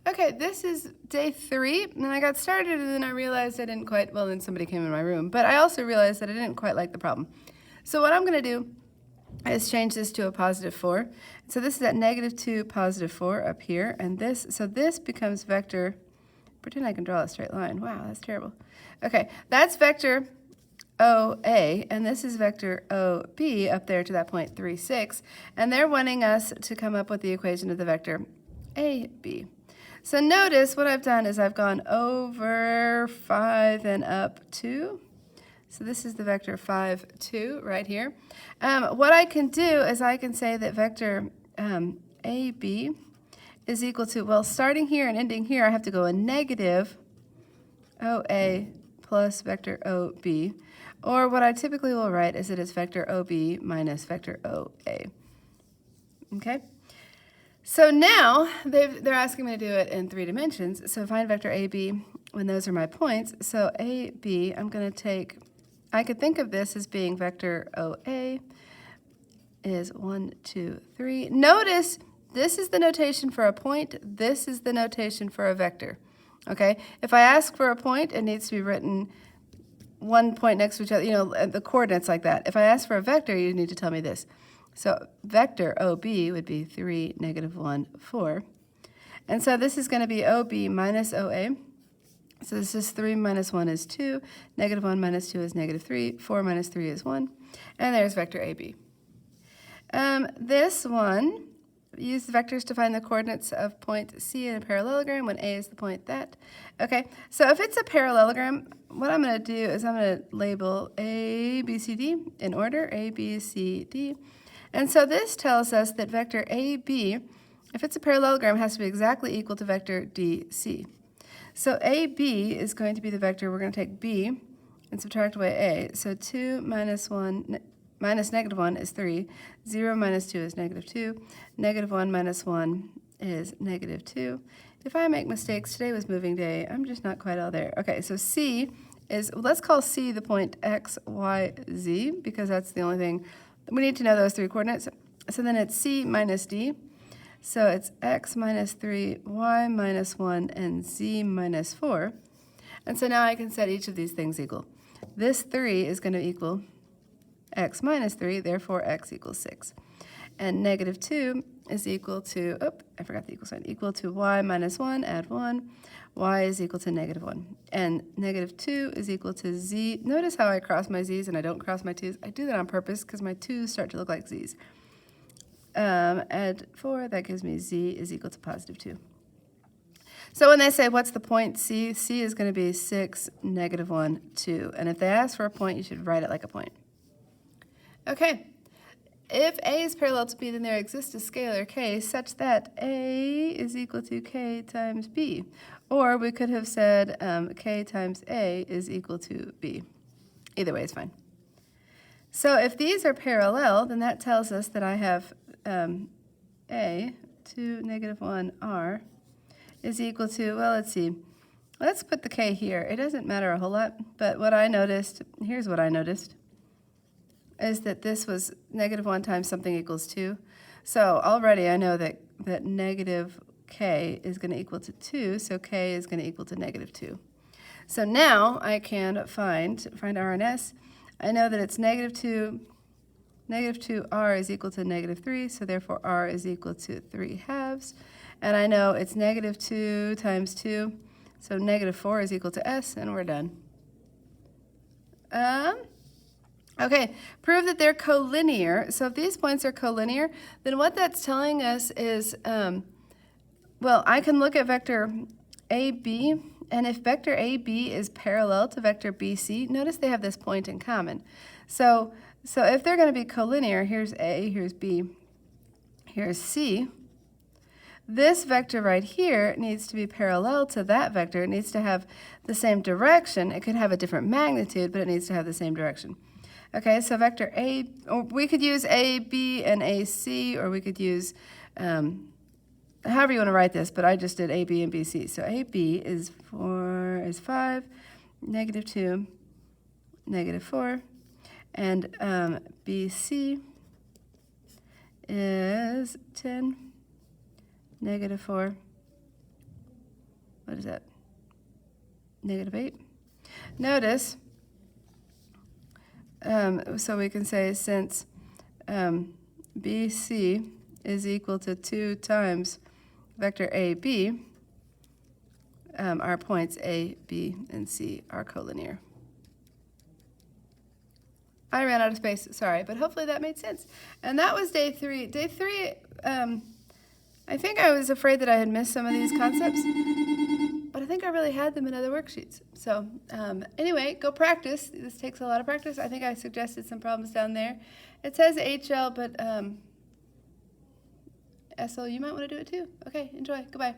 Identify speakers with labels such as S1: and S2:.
S1: Okay, this is day 3, and I got started and then I realized I didn't quite, well, then somebody came in my room, but I also realized that I didn't quite like the problem. So what I'm going to do is change this to a positive 4. So this is at -2, positive 4 up here, and so this becomes vector, pretend I can draw a straight line. Wow, that's terrible. Okay, that's vector OA, and this is vector OB up there to that point 3, 6, and they're wanting us to come up with the equation of the vector AB. So notice what I've done is I've gone over 5 and up 2. So this is the vector 5, 2 right here. What I can do is I can say that vector AB is equal to, well, starting here and ending here, I have to go a negative OA plus vector OB. Or what I typically will write is that it's vector OB minus vector OA. Okay? So now they're asking me to do it in 3 dimensions. So find vector AB when those are my points. So AB, I'm going to take, I could think of this as being vector OA is 1, 2, 3. Notice this is the notation for a point. This is the notation for a vector. Okay? If I ask for a point, it needs to be written one point next to each other, you know, the coordinates like that. If I ask for a vector, you need to tell me this. So vector OB would be 3, -1, 4. And so this is going to be OB minus OA. So this is 3 minus 1 is 2, -1 minus 2 is -3, 4 minus 3 is 1, and there's vector AB. This one, use the vectors to find the coordinates of point C in a parallelogram when A is the point that. Okay, so if it's a parallelogram, what I'm going to do is I'm going to label A, B, C, D in order, A, B, C, D. And so this tells us that vector AB, if it's a parallelogram, has to be exactly equal to vector DC. So AB is going to be the vector, we're going to take B and subtract away A. So 2 minus 1 minus -1 is 3. 0 minus 2 is -2. -1 minus 1 is -2. If I make mistakes, today was moving day. I'm just not quite all there. Okay, so C is, well, let's call C the point X, Y, Z, because that's the only thing. We need to know those 3 coordinates. So then it's C minus D. So it's X minus 3, Y minus 1, and Z minus 4. And so now I can set each of these things equal. This 3 is going to equal X minus 3, therefore X equals 6. And -2 is equal to, I forgot the equal sign, equal to Y minus 1, add 1. Y is equal to -1. And -2 is equal to Z. Notice how I cross my Z's and I don't cross my 2's. I do that on purpose because my 2's start to look like Z's. Add 4, that gives me Z is equal to +2. So when they say, what's the point C? C is going to be 6, -1, 2. And if they ask for a point, you should write it like a point. Okay. If A is parallel to B, then there exists a scalar K such that A is equal to K times B. Or we could have said K times A is equal to B. Either way is fine. So if these are parallel, then that tells us that I have A, 2, -1, R, is equal to, well, let's see. Let's put the K here. It doesn't matter a whole lot, but what I noticed, here's what I noticed, is that this was -1 times something equals 2. So already I know that negative K is going to equal to 2, so K is going to equal to -2. So now I can find R and S. I know that it's -2 R is equal to -3, so therefore R is equal to 3/2. And I know it's -2 times 2, so -4 is equal to S, and we're done. Okay, prove that they're collinear. So if these points are collinear, then what that's telling us is, well, I can look at vector AB, and if vector AB is parallel to vector BC, notice they have this point in common. So if they're going to be collinear, here's A, here's B, here's C. This vector right here needs to be parallel to that vector. It needs to have the same direction. It could have a different magnitude, but it needs to have the same direction. Okay, so vector A, or we could use AB and AC, or we could use, however you want to write this, but I just did AB and BC. So AB is 5, -2, -4, and BC is 10, -4, what is that? -8. Notice, so we can say since BC is equal to 2 times vector AB, our points A, B, and C are collinear. I ran out of space, sorry, but hopefully that made sense. And that was day 3. Day 3, I think I was afraid that I had missed some of these concepts, but I think I really had them in other worksheets. So anyway, go practice. This takes a lot of practice. I think I suggested some problems down there. It says HL, but SL, you might want to do it too. Okay, enjoy. Goodbye.